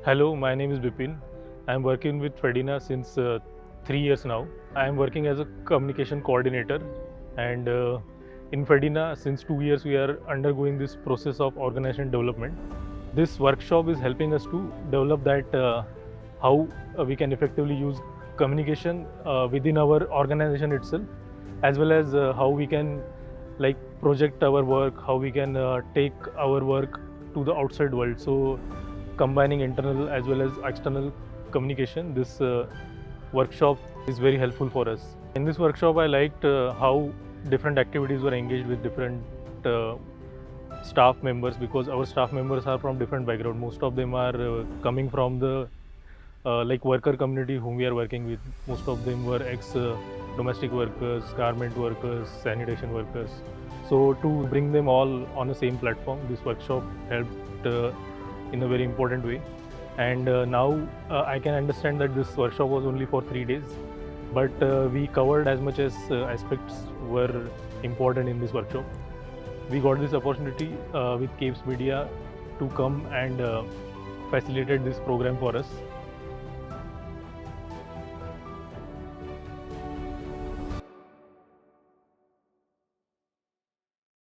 Hello, my name is Bipin. I am working with FEDINA since 3 years now. I am working as a communication coordinator, and in FEDINA since 2 years we are undergoing this process of organization development. This workshop is helping us to develop that how we can effectively use communication within our organization itself, as well as how we can like project our work, how we can take our work to the outside world. So combining internal as well as external communication, this workshop is very helpful for us. In this workshop I liked how different activities were engaged with different staff members, because our staff members are from different background. Most of them are coming from the like worker community whom we are working with. Most of them were ex domestic workers, garment workers, sanitation workers. So to bring them all on the same platform, this workshop helped in a very important way. And now I can understand that this workshop was only for 3 days, but we covered as much as aspects were important in this workshop. We got this opportunity with Kabes Media to come and facilitate this program for us.